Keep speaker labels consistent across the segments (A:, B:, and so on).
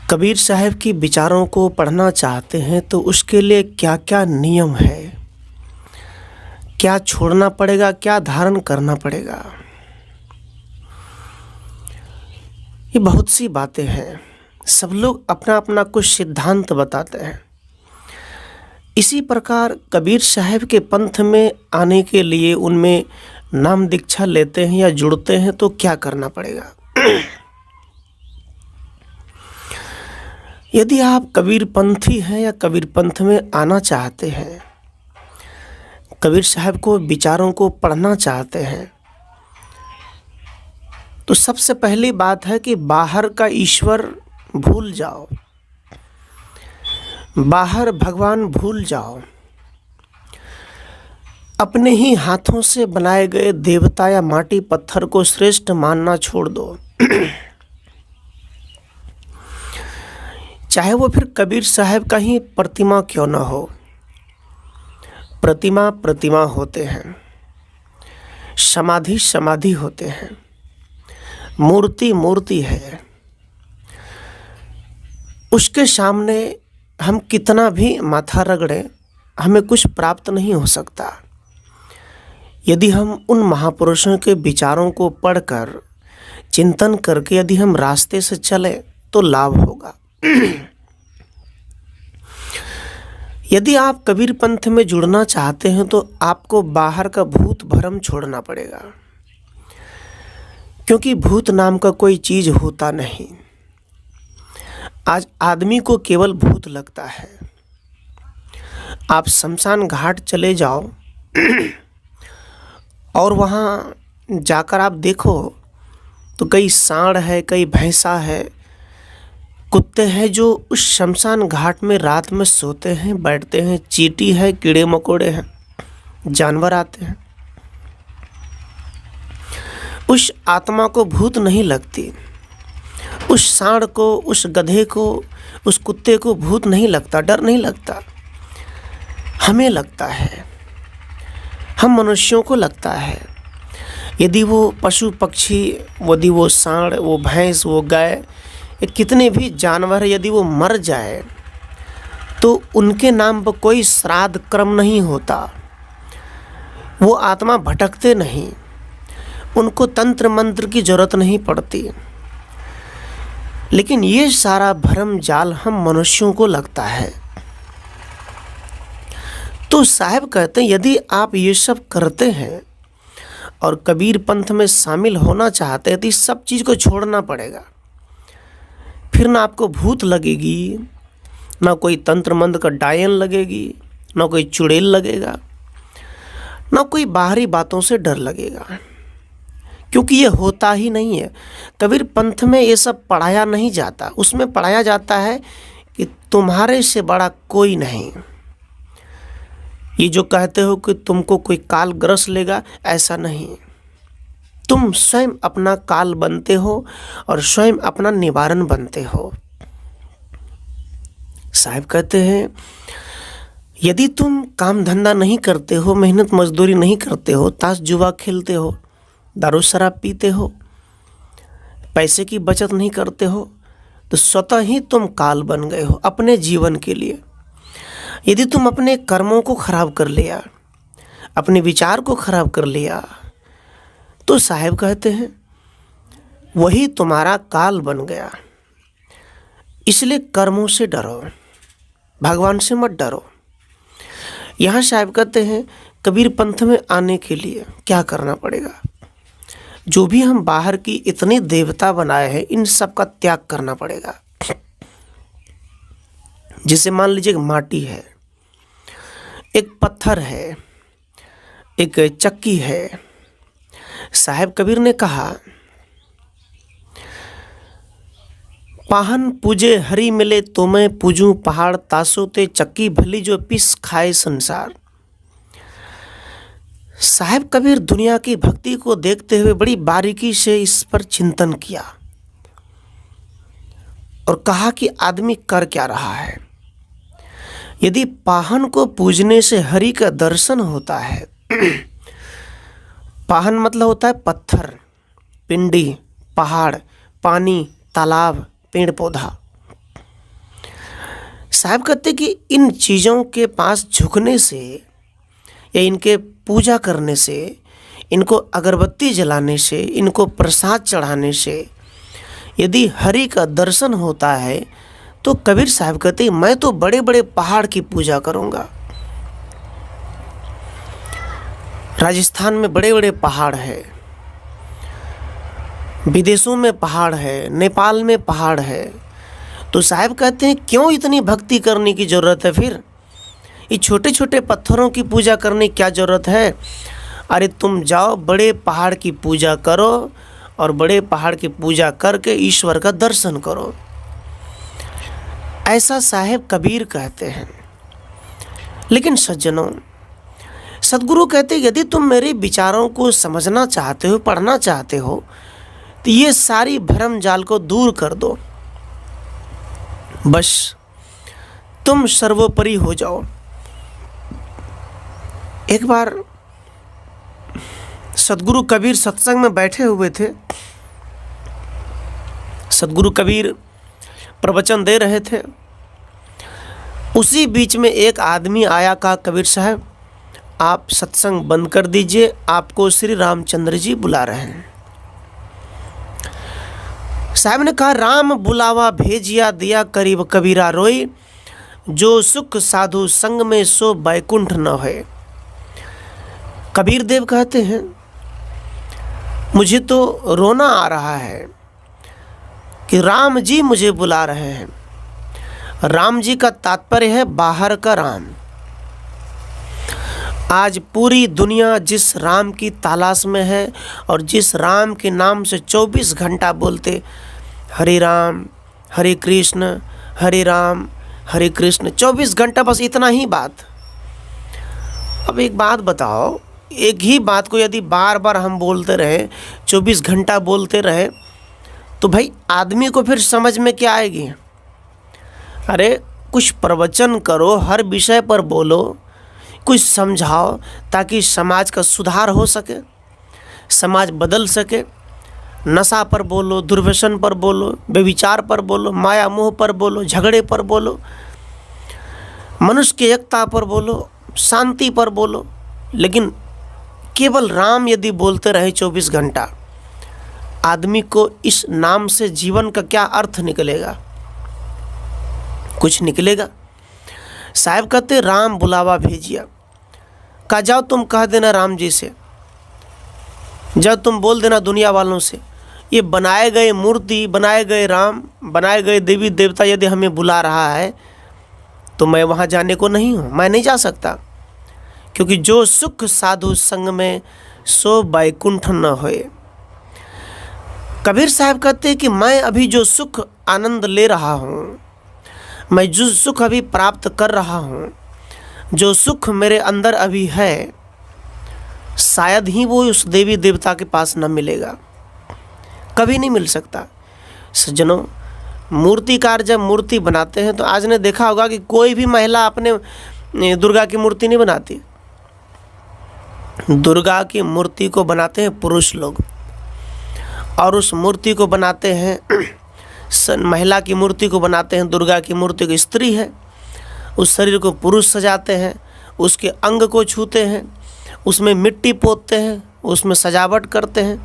A: कबीर साहब की विचारों को पढ़ना चाहते हैं तो उसके लिए क्या-क्या नियम है? क्या छोड़ना पड़ेगा, क्या धारण करना पड़ेगा? ये बहुत सी बातें हैं। सब लोग अपना-अपना कुछ सिद्धांत बताते हैं। इसी प्रकार कबीर साहब के पंथ में आने के लिए उनमें नाम दीक्षा लेते हैं या जुड़ते हैं तो क्या करना पड़ेगा? यदि आप कबीर पंथी हैं या कबीर पंथ में आना चाहते हैं, कबीर साहब को विचारों को पढ़ना चाहते हैं, तो सबसे पहली बात है कि बाहर का ईश्वर भूल जाओ, बाहर भगवान भूल जाओ। अपने ही हाथों से बनाए गए देवता या माटी पत्थर को श्रेष्ठ मानना छोड़ दो। चाहे वो फिर कबीर साहब का ही प्रतिमा क्यों ना हो। प्रतिमा प्रतिमा होते हैं, समाधि समाधि होते हैं, मूर्ति मूर्ति है। उसके सामने हम कितना भी माथा रगड़ें, हमें कुछ प्राप्त नहीं हो सकता। यदि हम उन महापुरुषों के विचारों को पढ़कर चिंतन करके यदि हम रास्ते से चलें तो लाभ होगा। यदि आप कबीर पंथ में जुड़ना चाहते हैं तो आपको बाहर का भूत भ्रम छोड़ना पड़ेगा, क्योंकि भूत नाम का कोई चीज होता नहीं। आज आदमी को केवल भूत लगता है। आप शमशान घाट चले जाओ और वहाँ जाकर आप देखो तो कई सांड है, कई भैंसा है, कुत्ते हैं जो उस शमशान घाट में रात में सोते हैं, बैठते हैं, चींटी है, कीड़े मकोड़े हैं, जानवर आते हैं। उस आत्मा को भूत नहीं लगती, उस सांड को, उस गधे को, उस कुत्ते को भूत नहीं लगता, डर नहीं लगता। हमें लगता है, हम मनुष्यों को लगता है। यदि वो पशु पक्षी, यदि वो सांड, वो भैंस, वो गाय, कितने भी जानवर यदि वो मर जाए तो उनके नाम पर कोई श्राद्ध कर्म नहीं होता। वो आत्मा भटकते नहीं, उनको तंत्र मंत्र की जरूरत नहीं पड़ती। लेकिन ये सारा भ्रम जाल हम मनुष्यों को लगता है। तो साहब कहते हैं यदि आप ये सब करते हैं और कबीर पंथ में शामिल होना चाहते हैं तो इस सब चीज़ को छोड़ना पड़ेगा। फिर ना आपको भूत लगेगी, ना कोई तंत्र मंत्र का डायन लगेगी, ना कोई चुड़ैल लगेगा, ना कोई बाहरी बातों से डर लगेगा, क्योंकि ये होता ही नहीं है। कबीर पंथ में ये सब पढ़ाया नहीं जाता। उसमें पढ़ाया जाता है कि तुम्हारे से बड़ा कोई नहीं। ये जो कहते हो कि तुमको कोई काल ग्रस लेगा, ऐसा नहीं। तुम स्वयं अपना काल बनते हो और स्वयं अपना निवारण बनते हो। साहब कहते हैं यदि तुम काम धंधा नहीं करते हो, मेहनत मजदूरी नहीं करते हो, ताश जुआ खेलते हो, दारू शराब पीते हो, पैसे की बचत नहीं करते हो, तो स्वतः ही तुम काल बन गए हो अपने जीवन के लिए। यदि तुम अपने कर्मों को खराब कर लिया, अपने विचार को खराब कर लिया, तो साहब कहते हैं वही तुम्हारा काल बन गया। इसलिए कर्मों से डरो, भगवान से मत डरो। यहाँ साहब कहते हैं कबीर पंथ में आने के लिए क्या करना पड़ेगा। जो भी हम बाहर की इतने देवता बनाए हैं, इन सब का त्याग करना पड़ेगा। जैसे मान लीजिए माटी है, एक पत्थर है, एक चक्की है। साहब कबीर ने कहा पाहन पूजे हरि मिले तो मैं पूजूं पहाड़, तासो ते चक्की भली जो पिस खाए संसार। साहब कबीर दुनिया की भक्ति को देखते हुए बड़ी बारीकी से इस पर चिंतन किया और कहा कि आदमी कर क्या रहा है। यदि पाहन को पूजने से हरि का दर्शन होता है, पाहन मतलब होता है पत्थर, पिंडी, पहाड़, पानी, तालाब, पेड़ पौधा। साहब कहते कि इन चीज़ों के पास झुकने से या इनके पूजा करने से, इनको अगरबत्ती जलाने से, इनको प्रसाद चढ़ाने से यदि हरि का दर्शन होता है तो कबीर साहब कहते मैं तो बड़े बड़े पहाड़ की पूजा करूँगा। राजस्थान में बड़े बड़े पहाड़ है, विदेशों में पहाड़ है, नेपाल में पहाड़ है। तो साहब कहते हैं क्यों इतनी भक्ति करने की ज़रूरत है? फिर ये छोटे छोटे पत्थरों की पूजा करने की क्या ज़रूरत है? अरे तुम जाओ बड़े पहाड़ की पूजा करो और बड़े पहाड़ की पूजा करके ईश्वर का दर्शन करो। ऐसा साहब कबीर कहते हैं। लेकिन सज्जनों, सद्गुरु कहते यदि तुम मेरे विचारों को समझना चाहते हो, पढ़ना चाहते हो, तो ये सारी भ्रम जाल को दूर कर दो। बस तुम सर्वोपरि हो जाओ। एक बार सद्गुरु कबीर सत्संग में बैठे हुए थे। सद्गुरु कबीर प्रवचन दे रहे थे। उसी बीच में एक आदमी आया, कहा कबीर साहब आप सत्संग बंद कर दीजिए, आपको श्री रामचंद्र जी बुला रहे हैं। साहब ने कहा राम बुलावा भेजिया दिया करीब कबीरा रोई, जो सुख साधु संग में सो बैकुंठ न होए। कबीर देव कहते हैं मुझे तो रोना आ रहा है कि राम जी मुझे बुला रहे हैं। राम जी का तात्पर्य है बाहर का राम। आज पूरी दुनिया जिस राम की तलाश में है और जिस राम के नाम से 24 घंटा बोलते हरे राम हरे कृष्ण हरे राम हरे कृष्ण, 24 घंटा बस इतना ही बात। अब एक बात बताओ, एक ही बात को यदि बार बार हम बोलते रहे, 24 घंटा बोलते रहे, तो भाई आदमी को फिर समझ में क्या आएगी? अरे कुछ प्रवचन करो, हर विषय पर बोलो, कुछ समझाओ ताकि समाज का सुधार हो सके, समाज बदल सके। नशा पर बोलो, दुर्व्यसन पर बोलो, व्यभिचार पर बोलो, माया मोह पर बोलो, झगड़े पर बोलो, मनुष्य की एकता पर बोलो, शांति पर बोलो, लेकिन केवल राम यदि बोलते रहे 24 घंटा, आदमी को इस नाम से जीवन का क्या अर्थ निकलेगा? कुछ निकलेगा? साहब कहते राम बुलावा भेजिया, कहा जाओ तुम कह देना राम जी से, जाओ तुम बोल देना दुनिया वालों से, ये बनाए गए मूर्ति, बनाए गए राम, बनाए गए देवी देवता यदि हमें बुला रहा है तो मैं वहाँ जाने को नहीं हूँ, मैं नहीं जा सकता। क्योंकि जो सुख साधु संग में सो बैकुंठ न होए। कबीर साहब कहते हैं कि मैं अभी जो सुख आनंद ले रहा हूँ, मैं जो सुख अभी प्राप्त कर रहा हूँ, जो सुख मेरे अंदर अभी है, शायद ही वो उस देवी देवता के पास न मिलेगा, कभी नहीं मिल सकता। सज्जनों, मूर्तिकार जब मूर्ति बनाते हैं तो आज ने देखा होगा कि कोई भी महिला अपने दुर्गा की मूर्ति नहीं बनाती। दुर्गा की मूर्ति को बनाते हैं पुरुष लोग, और उस मूर्ति को बनाते हैं महिला की मूर्ति को बनाते हैं, दुर्गा की मूर्ति की स्त्री है, उस शरीर को पुरुष सजाते हैं, उसके अंग को छूते हैं, उसमें मिट्टी पोतते हैं, उसमें सजावट करते हैं।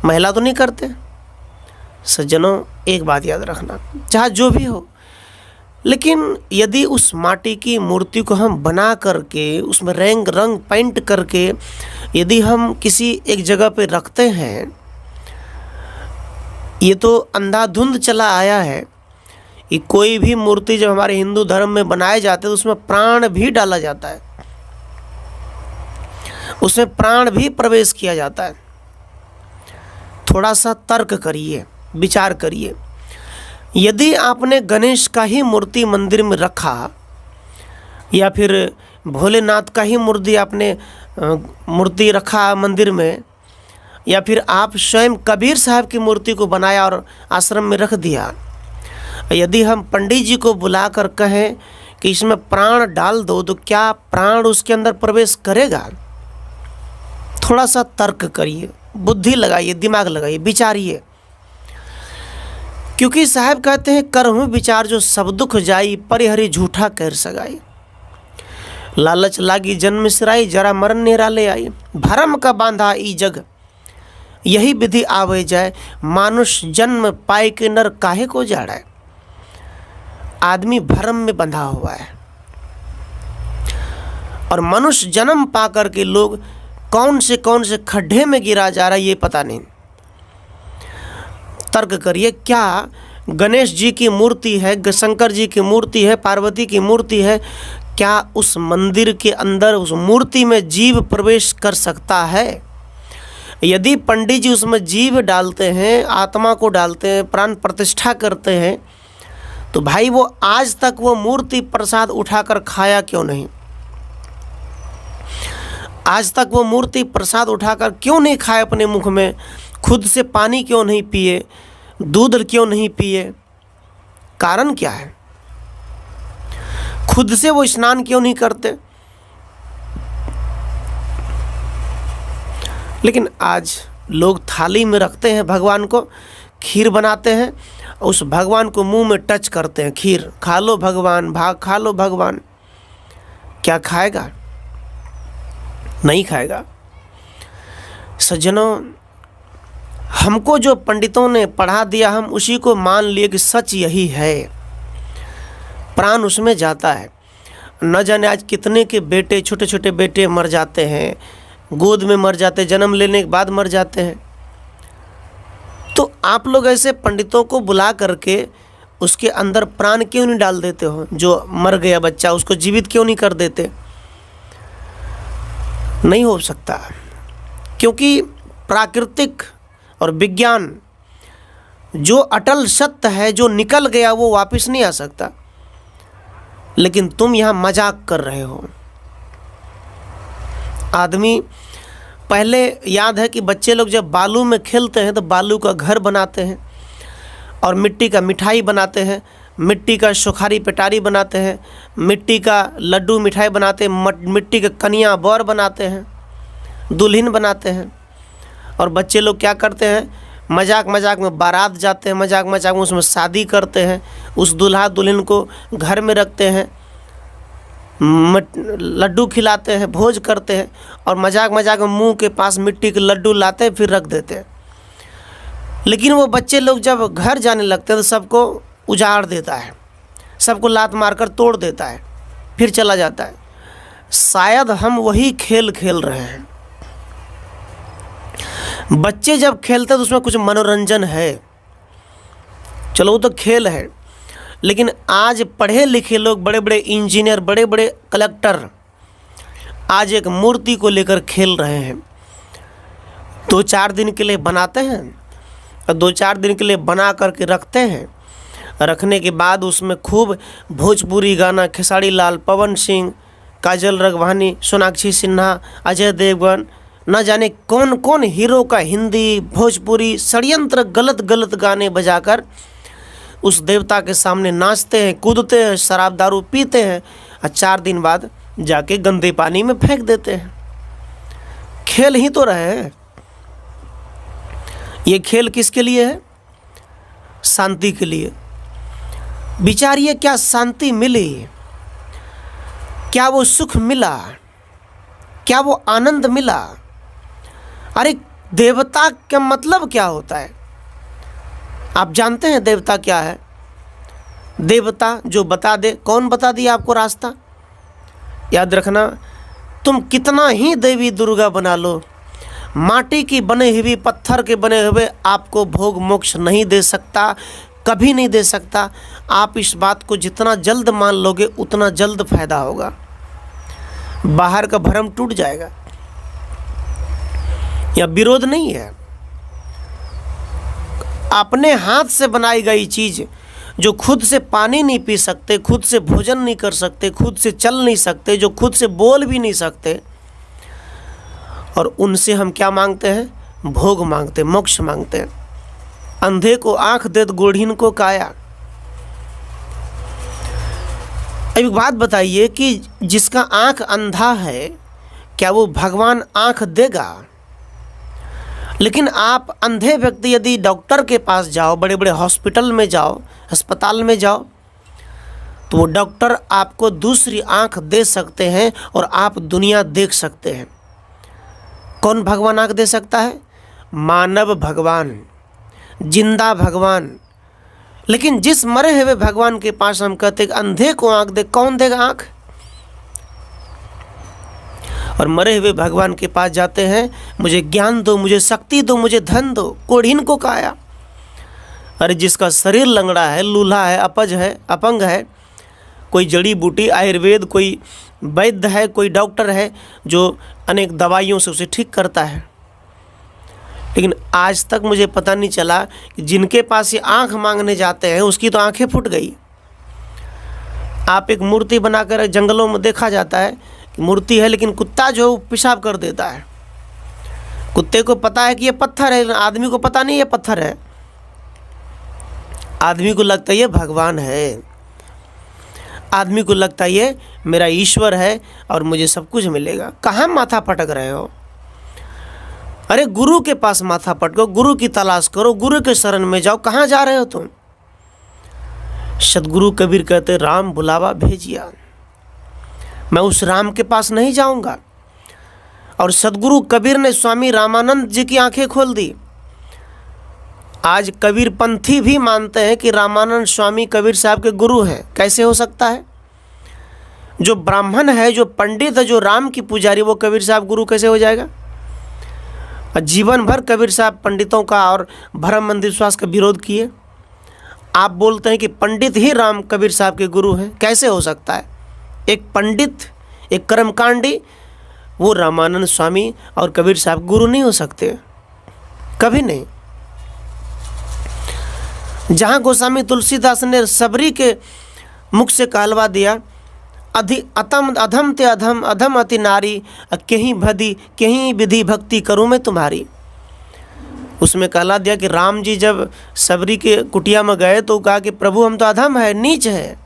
A: महिला तो नहीं करते। सज्जनों, एक बात याद रखना, चाहे जो भी हो, लेकिन यदि उस माटी की मूर्ति को हम बना करके उसमें रंग पेंट करके यदि हम किसी एक जगह पे रखते हैं, ये तो अंधाधुंध चला आया है कि कोई भी मूर्ति जब हमारे हिंदू धर्म में बनाए जाते हैं तो उसमें प्राण भी डाला जाता है, उसमें प्राण भी प्रवेश किया जाता है। थोड़ा सा तर्क करिए, विचार करिए। यदि आपने गणेश का ही मूर्ति मंदिर में रखा या फिर भोलेनाथ का ही मूर्ति रखा मंदिर में, या फिर आप स्वयं कबीर साहब की मूर्ति को बनाया और आश्रम में रख दिया, यदि हम पंडित जी को बुलाकर कहें कि इसमें प्राण डाल दो, तो क्या प्राण उसके अंदर प्रवेश करेगा? थोड़ा सा तर्क करिए, बुद्धि लगाइए, दिमाग लगाइए, विचारिए। क्योंकि साहब कहते हैं करहु विचार जो सब दुख जाई, परिहरि झूठा कर सगाई। लालच लागी जन्म सिराई, जरा मरण निराले आई। भरम का बांधा ई जग, यही विधि आवे जाए। मानुष जन्म पाए के नर काहे को जाड़ा। आदमी भरम में बंधा हुआ है और मनुष्य जन्म पा कर के लोग कौन से खड्डे में गिरा जा रहा है ये पता नहीं। तर्क करिए, क्या गणेश जी की मूर्ति है, शंकर जी की मूर्ति है, पार्वती की मूर्ति है, क्या उस मंदिर के अंदर उस मूर्ति में जीव प्रवेश कर सकता है? यदि पंडित जी उसमें जीव डालते हैं, आत्मा को डालते हैं, प्राण प्रतिष्ठा करते हैं, तो भाई वो आज तक वो मूर्ति प्रसाद उठाकर खाया क्यों नहीं? आज तक वो मूर्ति प्रसाद उठाकर क्यों नहीं खाए अपने मुख में? खुद से पानी क्यों नहीं पिए? दूध क्यों नहीं पिए? कारण क्या है? खुद से वो स्नान क्यों नहीं करते? लेकिन आज लोग थाली में रखते हैं भगवान को, खीर बनाते हैं, उस भगवान को मुंह में टच करते हैं। खीर खा लो भगवान, भाग खा लो भगवान। क्या खाएगा? नहीं खाएगा। सज्जनों, हमको जो पंडितों ने पढ़ा दिया हम उसी को मान लिए कि सच यही है, प्राण उसमें जाता है। न जाने आज कितने के बेटे, छोटे छोटे बेटे मर जाते हैं, गोद में मर जाते हैं, जन्म लेने के बाद मर जाते हैं। तो आप लोग ऐसे पंडितों को बुला करके उसके अंदर प्राण क्यों नहीं डाल देते हो? जो मर गया बच्चा उसको जीवित क्यों नहीं कर देते? नहीं हो सकता, क्योंकि प्राकृतिक और विज्ञान जो अटल सत्य है, जो निकल गया वो वापस नहीं आ सकता। लेकिन तुम यहाँ मजाक कर रहे हो। आदमी पहले याद है कि बच्चे लोग जब बालू में खेलते हैं तो बालू का घर बनाते हैं और मिट्टी का मिठाई बनाते हैं, मिट्टी का सुखारी पेटारी बनाते हैं, मिट्टी का लड्डू मिठाई बनाते हैं, मिट्टी का कनिया बर बनाते हैं, दुल्हन बनाते हैं। और बच्चे लोग क्या करते हैं? मजाक मजाक में बारात जाते हैं, मजाक मजाक में उसमें शादी करते हैं, उस दूल्हा दुल्हन को घर में रखते हैं, लड्डू खिलाते हैं, भोज करते हैं और मजाक मजाक में मुंह के पास मिट्टी के लड्डू लाते हैं, फिर रख देते हैं। लेकिन वो बच्चे लोग जब घर जाने लगते हैं तो सबको उजाड़ देता है, सबको लात मारकर तोड़ देता है, फिर चला जाता है। शायद हम वही खेल खेल रहे हैं। बच्चे जब खेलते हैं तो उसमें कुछ मनोरंजन है, चलो वो तो खेल है। लेकिन आज पढ़े लिखे लोग, बड़े बड़े इंजीनियर, बड़े बड़े कलेक्टर आज एक मूर्ति को लेकर खेल रहे हैं। 2-4 दिन के लिए बनाते हैं और 2-4 दिन के लिए बना करके रखते हैं। रखने के बाद उसमें खूब भोजपुरी गाना, खेसारी लाल, पवन सिंह, काजल राघवानी, सोनाक्षी सिन्हा, अजय देवगन, न जाने कौन कौन हीरो का हिंदी भोजपुरी षड्यंत्र गलत गलत गाने बजाकर उस देवता के सामने नाचते हैं, कूदते हैं, शराब दारू पीते हैं और 4 दिन बाद जाके गंदे पानी में फेंक देते हैं। खेल ही तो रहे हैं। ये खेल किसके लिए है? शांति के लिए। विचारिए, क्या शांति मिली? क्या वो सुख मिला? क्या वो आनंद मिला? अरे देवता का मतलब क्या होता है? आप जानते हैं देवता क्या है? देवता जो बता दे। कौन बता दिया आपको रास्ता? याद रखना, तुम कितना ही देवी दुर्गा बना लो, माटी की बने हुई, पत्थर के बने हुए आपको भोग मोक्ष नहीं दे सकता, कभी नहीं दे सकता। आप इस बात को जितना जल्द मान लोगे उतना जल्द फायदा होगा, बाहर का भ्रम टूट जाएगा। यह विरोध नहीं है। अपने हाथ से बनाई गई चीज़, जो खुद से पानी नहीं पी सकते, खुद से भोजन नहीं कर सकते, खुद से चल नहीं सकते, जो खुद से बोल भी नहीं सकते, और उनसे हम क्या मांगते हैं? भोग मांगते, मोक्ष मांगते हैं। अंधे को आंख दे तो गोढ़ीन को काया। अब एक बात बताइए कि जिसका आंख अंधा है, क्या वो भगवान आंख देगा? लेकिन आप अंधे व्यक्ति यदि डॉक्टर के पास जाओ, बड़े बड़े हॉस्पिटल में जाओ, अस्पताल में जाओ, तो वो डॉक्टर आपको दूसरी आंख दे सकते हैं और आप दुनिया देख सकते हैं। कौन भगवान आंख दे सकता है? मानव भगवान, जिंदा भगवान। लेकिन जिस मरे हुए भगवान के पास हम कहते हैं अंधे को आंख दे, कौन देगा आंख? और मरे हुए भगवान के पास जाते हैं, मुझे ज्ञान दो, मुझे शक्ति दो, मुझे धन दो, कोढ़ीन को काया। अरे जिसका शरीर लंगड़ा है, लूल्हा है, अपज है, अपंग है, कोई जड़ी बूटी आयुर्वेद, कोई वैद्य है, कोई डॉक्टर है जो अनेक दवाइयों से उसे ठीक करता है। लेकिन आज तक मुझे पता नहीं चला कि जिनके पास ये आंख मांगने जाते हैं उसकी तो आंखें फूट गई। आप एक मूर्ति बनाकर जंगलों में देखा जाता है कि मूर्ति है, लेकिन कुत्ता जो पेशाब कर देता है। कुत्ते को पता है कि ये पत्थर है, लेकिन आदमी को पता नहीं ये पत्थर है। आदमी को लगता है ये भगवान है, आदमी को लगता है ये मेरा ईश्वर है और मुझे सब कुछ मिलेगा। कहाँ माथा पटक रहे हो? अरे गुरु के पास माथा पटको, गुरु की तलाश करो, गुरु के शरण में जाओ। कहाँ जा रहे हो तुम? सदगुरु कबीर कहते राम बुलावा भेजिया, मैं उस राम के पास नहीं जाऊंगा। और सदगुरु कबीर ने स्वामी रामानंद जी की आंखें खोल दी। आज कबीर पंथी भी मानते हैं कि रामानंद स्वामी कबीर साहब के गुरु हैं। कैसे हो सकता है? जो ब्राह्मण है, जो पंडित है, जो राम की पुजारी, वो कबीर साहब गुरु कैसे हो जाएगा? जीवन भर कबीर साहब पंडितों का और भरम अंधविश्वास का विरोध किए। आप बोलते हैं कि पंडित ही राम कबीर साहब के गुरु हैं। कैसे हो सकता है? एक पंडित, एक कर्मकांडी, वो रामानंद स्वामी और कबीर साहब गुरु नहीं हो सकते, कभी नहीं। जहाँ गोस्वामी तुलसीदास ने सबरी के मुख से कहलवा दिया, अधम ते अधम, अधम अति नारी, कहीं भदी कहीं विधि भक्ति करूँ मैं तुम्हारी। उसमें कहला दिया कि राम जी जब सबरी के कुटिया में गए तो कहा कि प्रभु हम तो अधम है, नीच है,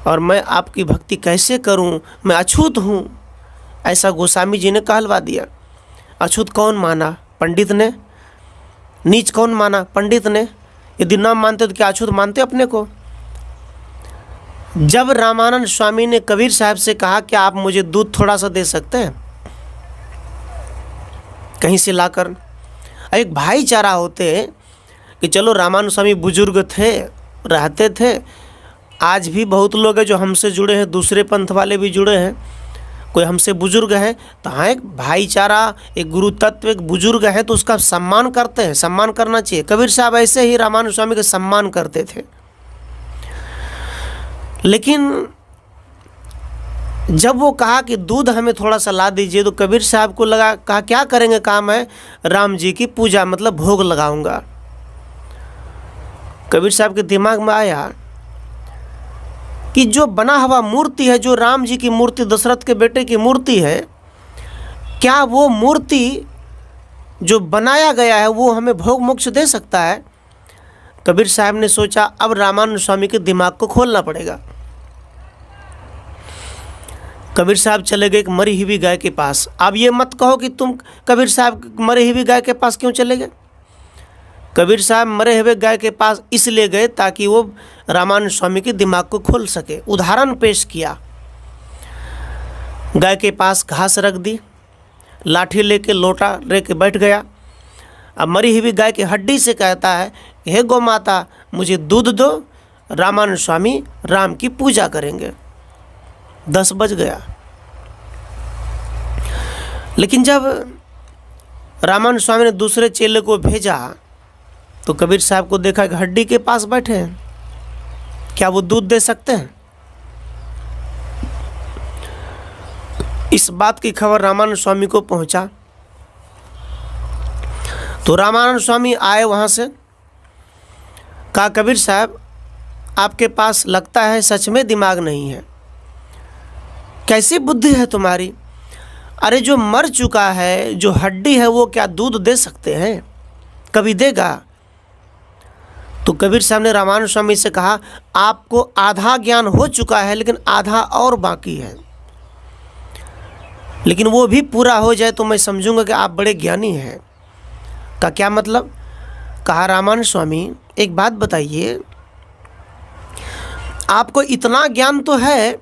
A: और मैं आपकी भक्ति कैसे करूं, मैं अछूत हूं। ऐसा गोस्वामी जी ने कहलवा दिया। अछूत कौन माना? पंडित ने। नीच कौन माना? पंडित ने। यदि ना मानते तो क्या अछूत मानते अपने को? जब रामानंद स्वामी ने कबीर साहब से कहा कि आप मुझे दूध थोड़ा सा दे सकते हैं कहीं से लाकर, एक भाईचारा होते हैं कि चलो रामानंद स्वामी बुजुर्ग थे, रहते थे। आज भी बहुत लोग हैं जो हमसे जुड़े हैं, दूसरे पंथ वाले भी जुड़े हैं, कोई हमसे बुजुर्ग है तो हाँ, एक भाईचारा, एक गुरु तत्व, एक बुजुर्ग है तो उसका सम्मान करते हैं, सम्मान करना चाहिए। कबीर साहब ऐसे ही रामानंद स्वामी का सम्मान करते थे। लेकिन जब वो कहा कि दूध हमें थोड़ा सा ला दीजिए तो कबीर साहब को लगा, कहा क्या करेंगे? काम है राम जी की पूजा, मतलब भोग लगाऊंगा। कबीर साहब के दिमाग में आया कि जो बना हुआ मूर्ति है, जो राम जी की मूर्ति, दशरथ के बेटे की मूर्ति है, क्या वो मूर्ति जो बनाया गया है वो हमें भोग मोक्ष दे सकता है? कबीर साहब ने सोचा अब रामानंद स्वामी के दिमाग को खोलना पड़ेगा। कबीर साहब चले गए एक मरी हुई गाय के पास। अब ये मत कहो कि तुम कबीर साहब मरे हुई गाय के पास क्यों चले गए। कबीर साहब मरे हुए गाय के पास इसलिए गए ताकि वो रामानंद स्वामी के दिमाग को खोल सके। उदाहरण पेश किया। गाय के पास घास रख दी, लाठी लेके लोटा लेके बैठ गया। अब मरी हुई गाय की हड्डी से कहता है, हे गौ माता मुझे दूध दो, रामानंद स्वामी राम की पूजा करेंगे। 10 बज गया। लेकिन जब रामानंद स्वामी ने दूसरे चेले को भेजा तो कबीर साहब को देखा कि हड्डी के पास बैठे हैं, क्या वो दूध दे सकते हैं? इस बात की खबर रामानंद स्वामी को पहुंचा तो रामानंद स्वामी आए वहां से। कहा कबीर साहब आपके पास लगता है सच में दिमाग नहीं है, कैसी बुद्धि है तुम्हारी? अरे जो मर चुका है, जो हड्डी है, वो क्या दूध दे सकते हैं? कभी देगा? तो कबीर साहब ने रामानंद स्वामी से कहा आपको आधा ज्ञान हो चुका है लेकिन आधा और बाकी है, लेकिन वो भी पूरा हो जाए तो मैं समझूंगा कि आप बड़े ज्ञानी हैं। का क्या मतलब? कहा रामानंद स्वामी एक बात बताइए, आपको इतना ज्ञान तो है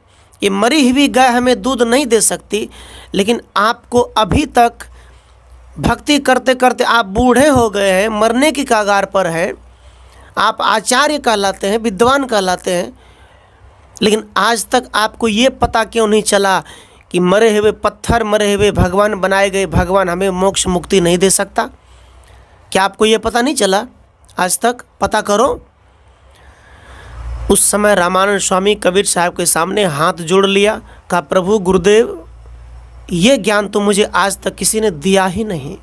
A: कि मरी हुई गाय हमें दूध नहीं दे सकती, लेकिन आपको अभी तक भक्ति करते करते आप बूढ़े हो गए हैं, मरने की कगार पर है, आप आचार्य कहलाते हैं, विद्वान कहलाते हैं, लेकिन आज तक आपको ये पता क्यों नहीं चला कि मरे हुए पत्थर, मरे हुए भगवान, बनाए गए भगवान हमें मोक्ष मुक्ति नहीं दे सकता? क्या आपको ये पता नहीं चला आज तक? पता करो। उस समय रामानंद स्वामी कबीर साहब के सामने हाथ जोड़ लिया, कहा प्रभु गुरुदेव, ये ज्ञान तो मुझे आज तक किसी ने दिया ही नहीं।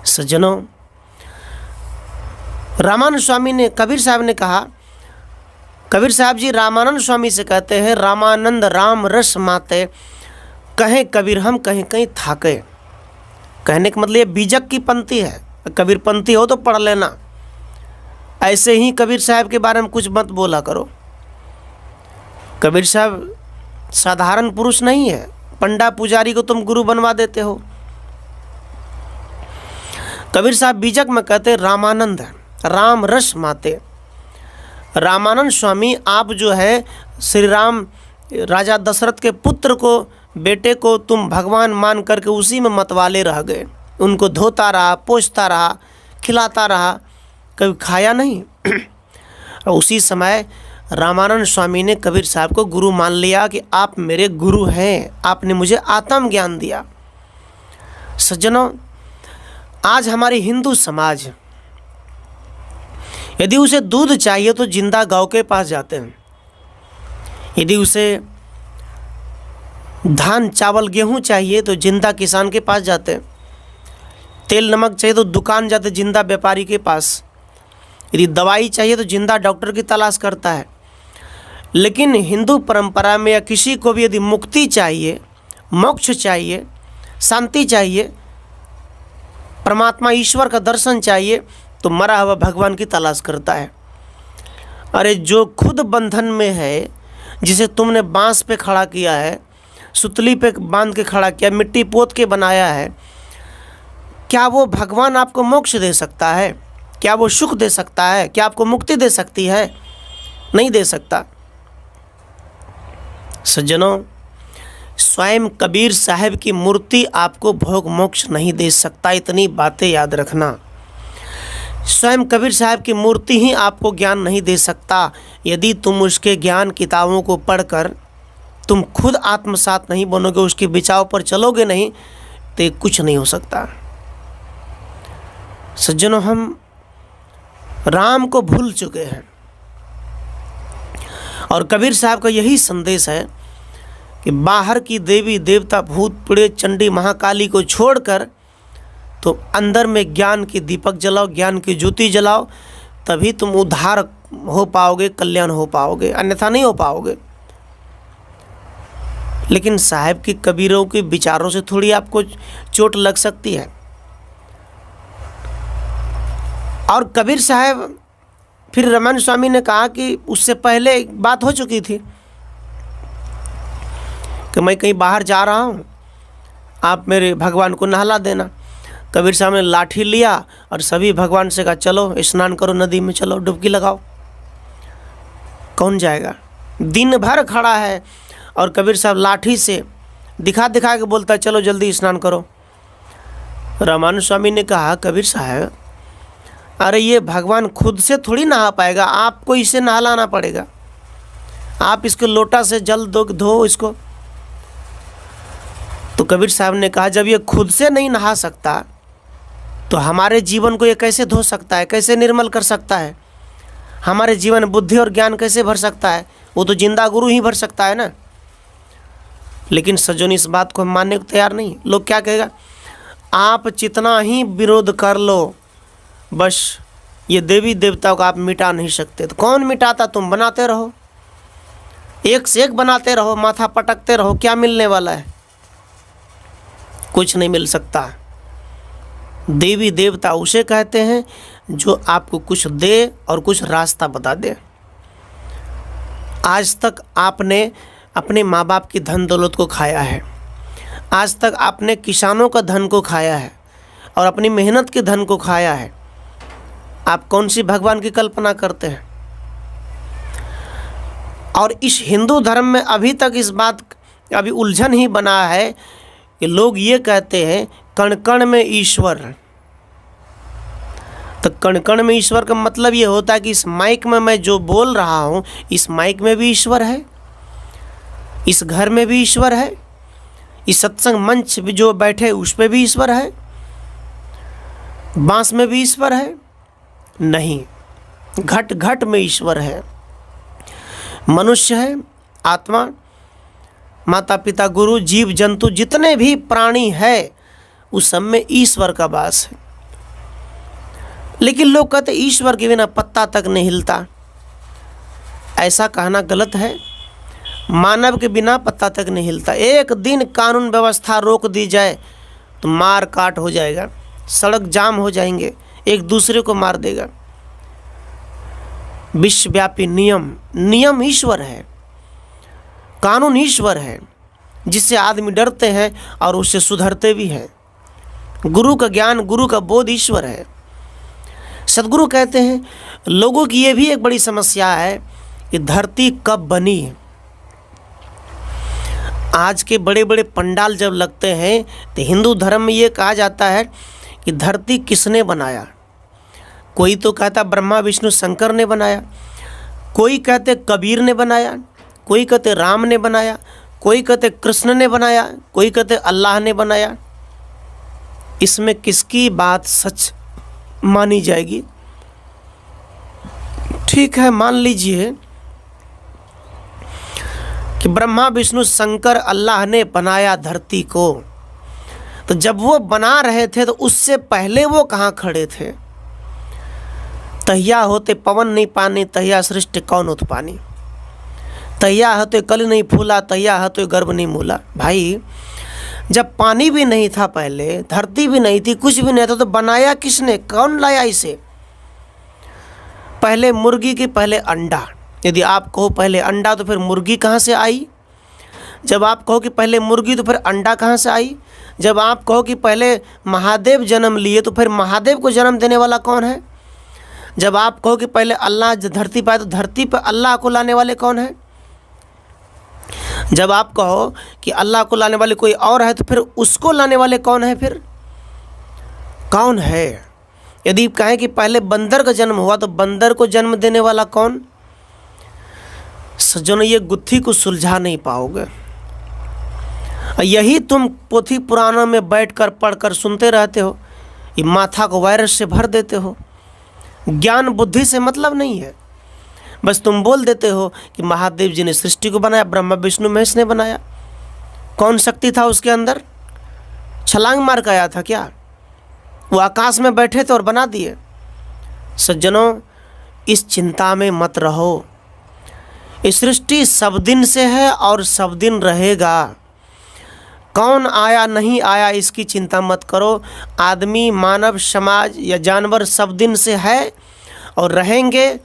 A: सज्जनों, रामानंद स्वामी ने, कबीर साहब ने कहा, कबीर साहब जी रामानंद स्वामी से कहते हैं, रामानंद राम रस माते, कहें कबीर हम कहीं कहीं थाके। कहने का मतलब ये बीजक की पंक्ति है, कबीर पंक्ति हो तो पढ़ लेना, ऐसे ही कबीर साहब के बारे में कुछ मत बोला करो। कबीर साहब साधारण पुरुष नहीं है, पंडा पुजारी को तुम गुरु बनवा देते हो। कबीर साहब बीजक में कहते रामानंद राम रस माते। रामानंद स्वामी आप जो है श्री राम राजा दशरथ के पुत्र को, बेटे को तुम भगवान मान करके उसी में मतवाले रह गए, उनको धोता रहा, पोछता रहा, खिलाता रहा, कभी खाया नहीं। और उसी समय रामानंद स्वामी ने कबीर साहब को गुरु मान लिया कि आप मेरे गुरु हैं, आपने मुझे आत्म ज्ञान दिया। सज्जनों, आज हमारी हिंदू समाज यदि उसे दूध चाहिए तो जिंदा गौ के पास जाते हैं, यदि उसे धान चावल गेहूं चाहिए तो जिंदा किसान के पास जाते हैं, तेल नमक चाहिए तो दुकान जाते जिंदा व्यापारी के पास, यदि दवाई चाहिए तो जिंदा डॉक्टर की तलाश करता है। लेकिन हिंदू परंपरा में या किसी को भी यदि मुक्ति चाहिए, मोक्ष चाहिए, शांति चाहिए, परमात्मा ईश्वर का दर्शन चाहिए, तो मरा हुआ भगवान की तलाश करता है। अरे जो खुद बंधन में है, जिसे तुमने बांस पे खड़ा किया है, सुतली पे बांध के खड़ा किया, मिट्टी पोत के बनाया है, क्या वो भगवान आपको मोक्ष दे सकता है? क्या वो सुख दे सकता है? क्या आपको मुक्ति दे सकती है? नहीं दे सकता। सज्जनों, स्वयं कबीर साहब की मूर्ति आपको भोग मोक्ष नहीं दे सकता, इतनी बातें याद रखना। स्वयं कबीर साहब की मूर्ति ही आपको ज्ञान नहीं दे सकता। यदि तुम उसके ज्ञान किताबों को पढ़कर तुम खुद आत्मसात नहीं बनोगे, उसके विचारों पर चलोगे नहीं, तो कुछ नहीं हो सकता। सज्जनों, हम राम को भूल चुके हैं और कबीर साहब का यही संदेश है कि बाहर की देवी देवता, भूत प्रेत, चंडी महाकाली को छोड़कर तो अंदर में ज्ञान की दीपक जलाओ, ज्ञान की ज्योति जलाओ, तभी तुम उद्धार हो पाओगे, कल्याण हो पाओगे, अन्यथा नहीं हो पाओगे। लेकिन साहब की कबीरों के विचारों से थोड़ी आपको चोट लग सकती है। और कबीर साहब, फिर रामानंद स्वामी ने कहा कि उससे पहले एक बात हो चुकी थी कि मैं कहीं बाहर जा रहा हूँ, आप मेरे भगवान को नहला देना। कबीर साहब ने लाठी लिया और सभी भगवान से कहा चलो स्नान करो, नदी में चलो, डुबकी लगाओ। कौन जाएगा? दिन भर खड़ा है और कबीर साहब लाठी से दिखा दिखा के बोलता है चलो जल्दी स्नान करो। रामानंद स्वामी ने कहा कबीर साहब, अरे ये भगवान खुद से थोड़ी नहा पाएगा, आपको इसे नहलाना पड़ेगा। आप इसको लोटा से जल धो इसको। तो कबीर साहब ने कहा जब ये खुद से नहीं नहा सकता तो हमारे जीवन को ये कैसे धो सकता है, कैसे निर्मल कर सकता है, हमारे जीवन बुद्धि और ज्ञान कैसे भर सकता है? वो तो जिंदा गुरु ही भर सकता है ना। लेकिन सज्जन, इस बात को हम मानने को तैयार नहीं। लोग क्या कहेगा, आप जितना ही विरोध कर लो, बस ये देवी देवताओं को आप मिटा नहीं सकते। तो कौन मिटाता? तुम बनाते रहो, एक से एक बनाते रहो, माथा पटकते रहो, क्या मिलने वाला है? कुछ नहीं मिल सकता। देवी देवता उसे कहते हैं जो आपको कुछ दे और कुछ रास्ता बता दे। आज तक आपने अपने माँ बाप की धन दौलत को खाया है, आज तक आपने किसानों का धन को खाया है, और अपनी मेहनत के धन को खाया है, आप कौन सी भगवान की कल्पना करते हैं? और इस हिंदू धर्म में अभी तक इस बात अभी उलझन ही बना है कि लोग ये कहते हैं कण कण में ईश्वर। तो कण कण में ईश्वर का मतलब ये होता है कि इस माइक में मैं जो बोल रहा हूँ, इस माइक में भी ईश्वर है, इस घर में भी ईश्वर है, इस सत्संग मंच भी जो बैठे उस पे भी ईश्वर है, बांस में भी ईश्वर है? नहीं, घट घट में ईश्वर है। मनुष्य है, आत्मा, माता पिता, गुरु, जीव जंतु, जितने भी प्राणी है उस सब में ईश्वर का वास है। लेकिन लोग कहते ईश्वर के बिना पत्ता तक नहीं हिलता। ऐसा कहना गलत है। मानव के बिना पत्ता तक नहीं हिलता। एक दिन कानून व्यवस्था रोक दी जाए तो मार काट हो जाएगा, सड़क जाम हो जाएंगे, एक दूसरे को मार देगा। विश्वव्यापी नियम ईश्वर है, कानून ईश्वर है, जिससे आदमी डरते हैं और उससे सुधरते भी हैं। गुरु का ज्ञान, गुरु का बोध ईश्वर है। सदगुरु कहते हैं लोगों की ये भी एक बड़ी समस्या है कि धरती कब बनी। आज के बड़े बड़े पंडाल जब लगते हैं तो हिंदू धर्म में ये कहा जाता है कि धरती किसने बनाया। कोई तो कहता ब्रह्मा विष्णु शंकर ने बनाया, कोई कहते कबीर ने बनाया, कोई कहते राम ने बनाया, कोई कहते कृष्ण ने बनाया, कोई कहते अल्लाह ने बनाया। इसमें किसकी बात सच मानी जाएगी? ठीक है, मान लीजिए कि ब्रह्मा विष्णु शंकर अल्लाह ने बनाया धरती को, तो जब वो बना रहे थे तो उससे पहले वो कहाँ खड़े थे? तहिया होते पवन नहीं पानी, तहिया सृष्टि कौन उत्पानी। तहिया होते कल नहीं फूला, तहिया होते गर्भ नहीं मूला। भाई, जब पानी भी नहीं था पहले, धरती भी नहीं थी, कुछ भी नहीं था, तो बनाया किसने? कौन लाया इसे? पहले मुर्गी की पहले अंडा। यदि आप कहो पहले अंडा तो फिर मुर्गी कहाँ से आई? जब आप कहो कि पहले मुर्गी तो फिर अंडा कहाँ से आई? जब आप कहो कि पहले महादेव जन्म लिए तो फिर महादेव को जन्म देने वाला कौन है? जब आप कहो कि पहले अल्लाह धरती पर आए तो धरती पर अल्लाह को लाने वाले कौन है? जब आप कहो कि अल्लाह को लाने वाले कोई और है तो फिर उसको लाने वाले कौन है? फिर कौन है? यदि कहें कि पहले बंदर का जन्म हुआ तो बंदर को जन्म देने वाला कौन? सज्जनों, ये गुत्थी को सुलझा नहीं पाओगे। यही तुम पोथी पुराणों में बैठकर पढ़कर सुनते रहते हो, ये माथा को वायरस से भर देते हो। ज्ञान बुद्धि से मतलब नहीं है। बस तुम बोल देते हो कि महादेव जी ने सृष्टि को बनाया, ब्रह्मा विष्णु महेश ने बनाया। कौन शक्ति था उसके अंदर? छलांग मार के आया था क्या? वो आकाश में बैठे थे और बना दिए। सज्जनों, इस चिंता में मत रहो। इस सृष्टि सब दिन से है और सब दिन रहेगा। कौन आया नहीं आया इसकी चिंता मत करो। आदमी, मानव समाज या जानवर सब दिन से है और रहेंगे,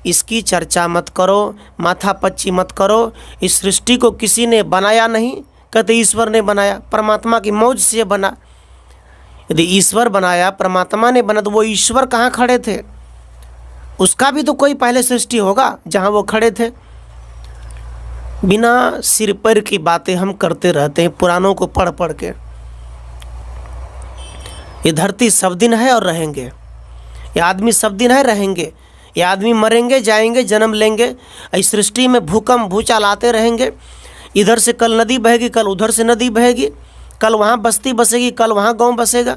A: इसकी चर्चा मत करो, माथापच्ची मत करो। इस सृष्टि को किसी ने बनाया नहीं, कहते ईश्वर ने बनाया, परमात्मा की मौज से बना। यदि ईश्वर बनाया, परमात्मा ने बना, तो वो ईश्वर कहाँ खड़े थे? उसका भी तो कोई पहले सृष्टि होगा जहाँ वो खड़े थे। बिना सिर पैर की बातें हम करते रहते हैं पुराणों को पढ़ पढ़ के। ये धरती सब दिन है और रहेंगे, ये आदमी सब दिन है रहेंगे, ये आदमी मरेंगे, जाएंगे, जन्म लेंगे। इस सृष्टि में भूकंप भूचाल आते रहेंगे। इधर से कल नदी बहेगी, कल उधर से नदी बहेगी, कल वहाँ बस्ती बसेगी, कल वहाँ गांव बसेगा।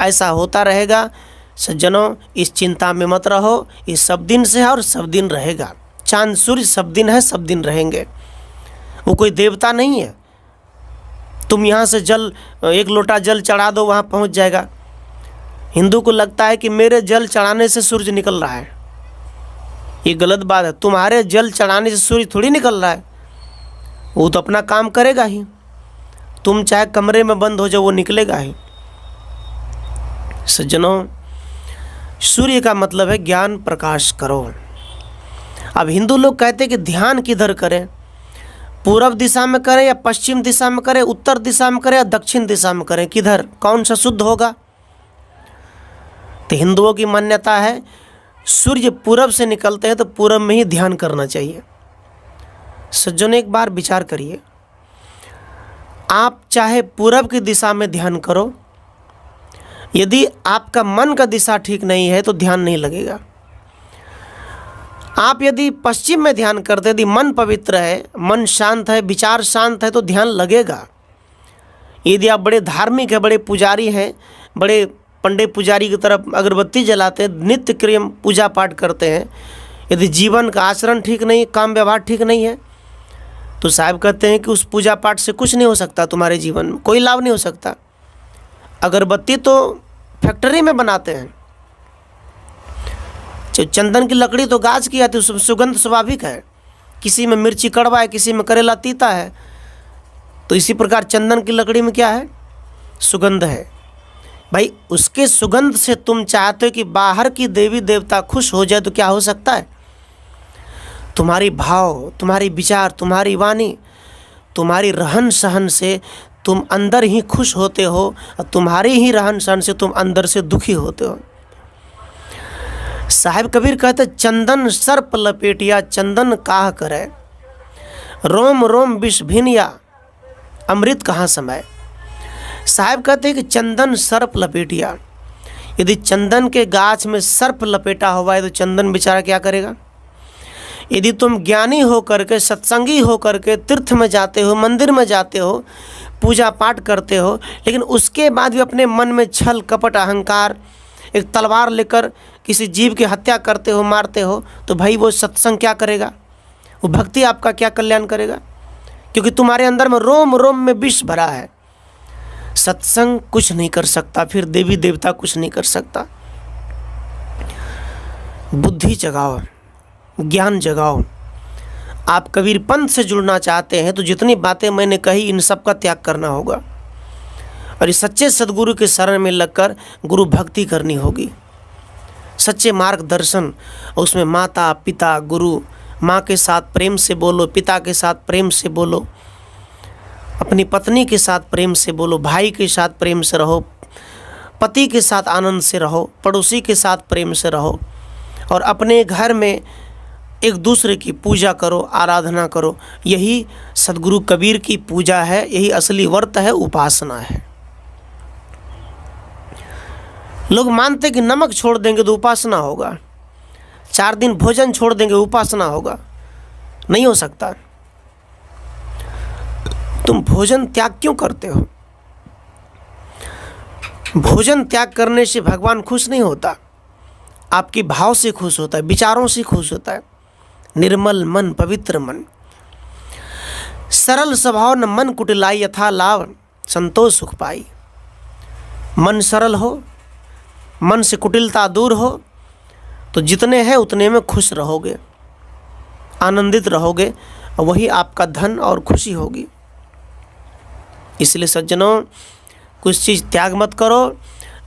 A: ऐसा होता रहेगा। सज्जनों, इस चिंता में मत रहो। ये सब दिन से है और सब दिन रहेगा। चांद सूर्य सब दिन है, सब दिन रहेंगे। वो कोई देवता नहीं है। तुम यहाँ से जल, एक लोटा जल चढ़ा दो, वहाँ पहुँच जाएगा। हिंदू को लगता है कि मेरे जल चढ़ाने से सूरज निकल रहा है। ये गलत बात है। तुम्हारे जल चढ़ाने से सूरज थोड़ी निकल रहा है, वो तो अपना काम करेगा ही। तुम चाहे कमरे में बंद हो जाओ, वो निकलेगा ही। सज्जनों, सूर्य का मतलब है ज्ञान प्रकाश करो। अब हिंदू लोग कहते हैं कि ध्यान किधर करें? पूर्व दिशा में करें या पश्चिम दिशा में करें, उत्तर दिशा में करें या दक्षिण दिशा में करें? किधर, कौन सा शुद्ध होगा? तो हिंदुओं की मान्यता है सूर्य पूरब से निकलते हैं तो पूरब में ही ध्यान करना चाहिए। सज्जनों, एक बार विचार करिए, आप चाहे पूरब की दिशा में ध्यान करो, यदि आपका मन का दिशा ठीक नहीं है तो ध्यान नहीं लगेगा। आप यदि पश्चिम में ध्यान करते, यदि मन पवित्र है, मन शांत है, विचार शांत है तो ध्यान लगेगा। यदि आप बड़े धार्मिक हैं, बड़े पुजारी हैं, बड़े पंडित पुजारी की तरफ अगरबत्ती जलाते हैं, नित्य क्रियम पूजा पाठ करते हैं, यदि जीवन का आचरण ठीक नहीं, काम व्यवहार ठीक नहीं है, तो साहब कहते हैं कि उस पूजा पाठ से कुछ नहीं हो सकता, तुम्हारे जीवन में कोई लाभ नहीं हो सकता। अगरबत्ती तो फैक्ट्री में बनाते हैं, चंदन की लकड़ी तो गाछ की आती है, उसमें सुगंध स्वाभाविक है। किसी में मिर्ची कड़वा है, किसी में करेला तीता है, तो इसी प्रकार चंदन की लकड़ी में क्या है? सुगंध है। भाई, उसके सुगंध से तुम चाहते हो कि बाहर की देवी देवता खुश हो जाए तो क्या हो सकता है? तुम्हारी भाव, तुम्हारी विचार, तुम्हारी वाणी, तुम्हारी रहन सहन से तुम अंदर ही खुश होते हो, और तुम्हारी ही रहन सहन से तुम अंदर से दुखी होते हो। साहिब कबीर कहते, चंदन सर्प लपेटिया चंदन काह करे, रोम रोम विष भिनिया अमृत कहाँ समाये। साहिब कहते हैं कि चंदन सर्प लपेटिया, यदि चंदन के गाछ में सर्प लपेटा हुआ है तो चंदन बेचारा क्या करेगा? यदि तुम ज्ञानी हो करके, सत्संगी हो करके तीर्थ में जाते हो, मंदिर में जाते हो, पूजा पाठ करते हो, लेकिन उसके बाद भी अपने मन में छल कपट अहंकार, एक तलवार लेकर किसी जीव की हत्या करते हो, मारते हो, तो भाई वो सत्संग क्या करेगा? वो भक्ति आपका क्या कल्याण करेगा? क्योंकि तुम्हारे अंदर में रोम रोम में विष भरा है। सत्संग कुछ नहीं कर सकता, फिर देवी देवता कुछ नहीं कर सकता। बुद्धि जगाओ, ज्ञान जगाओ। आप कबीर पंथ से जुड़ना चाहते हैं तो जितनी बातें मैंने कही, इन सब का त्याग करना होगा, और इस सच्चे सदगुरु के शरण में लगकर गुरु भक्ति करनी होगी। सच्चे मार्गदर्शन, उसमें माता पिता गुरु, माँ के साथ प्रेम से बोलो, पिता के साथ प्रेम से बोलो, अपनी पत्नी के साथ प्रेम से बोलो, भाई के साथ प्रेम से रहो, पति के साथ आनंद से रहो, पड़ोसी के साथ प्रेम से रहो, और अपने घर में एक दूसरे की पूजा करो, आराधना करो। यही सदगुरु कबीर की पूजा है, यही असली व्रत है, उपासना है। लोग मानते कि नमक छोड़ देंगे तो उपासना होगा, 4 दिन भोजन छोड़ देंगे उपासना होगा। नहीं हो सकता। तुम भोजन त्याग क्यों करते हो? भोजन त्याग करने से भगवान खुश नहीं होता, आपकी भाव से खुश होता है, विचारों से खुश होता है। निर्मल मन, पवित्र मन, सरल स्वभाव न मन कुटिलाई, यथा लाभ संतोष सुख पाई। मन सरल हो, मन से कुटिलता दूर हो, तो जितने हैं उतने में खुश रहोगे, आनंदित रहोगे, और वही आपका धन और खुशी होगी। इसलिए सज्जनों, कुछ चीज़ त्याग मत करो।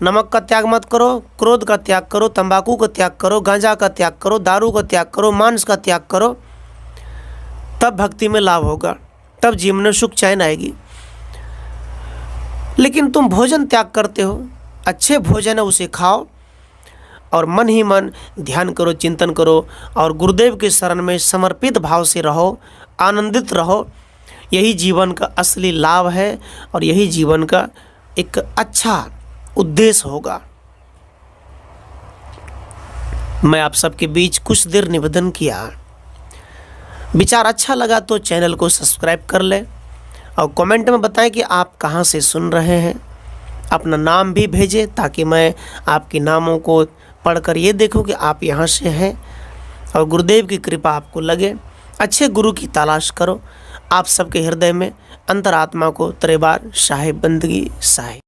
A: नमक का त्याग मत करो, क्रोध का त्याग करो, तंबाकू का त्याग करो, गांजा का त्याग करो, दारू का त्याग करो, मांस का त्याग करो, तब भक्ति में लाभ होगा, तब जीवन में सुख चैन आएगी। लेकिन तुम भोजन त्याग करते हो, अच्छे भोजन है उसे खाओ, और मन ही मन ध्यान करो, चिंतन करो, और गुरुदेव के शरण में समर्पित भाव से रहो, आनंदित रहो। यही जीवन का असली लाभ है, और यही जीवन का एक अच्छा उद्देश्य होगा। मैं आप सबके बीच कुछ देर निवेदन किया। विचार अच्छा लगा तो चैनल को सब्सक्राइब कर लें, और कमेंट में बताएं कि आप कहां से सुन रहे हैं। अपना नाम भी भेजें ताकि मैं आपके नामों को पढ़कर ये देखूं कि आप यहां से हैं, और गुरुदेव की कृपा आपको लगे। अच्छे गुरु की तलाश करो। आप सबके हृदय में अंतरात्मा को 3 बार साहिब बंदगी साहिब।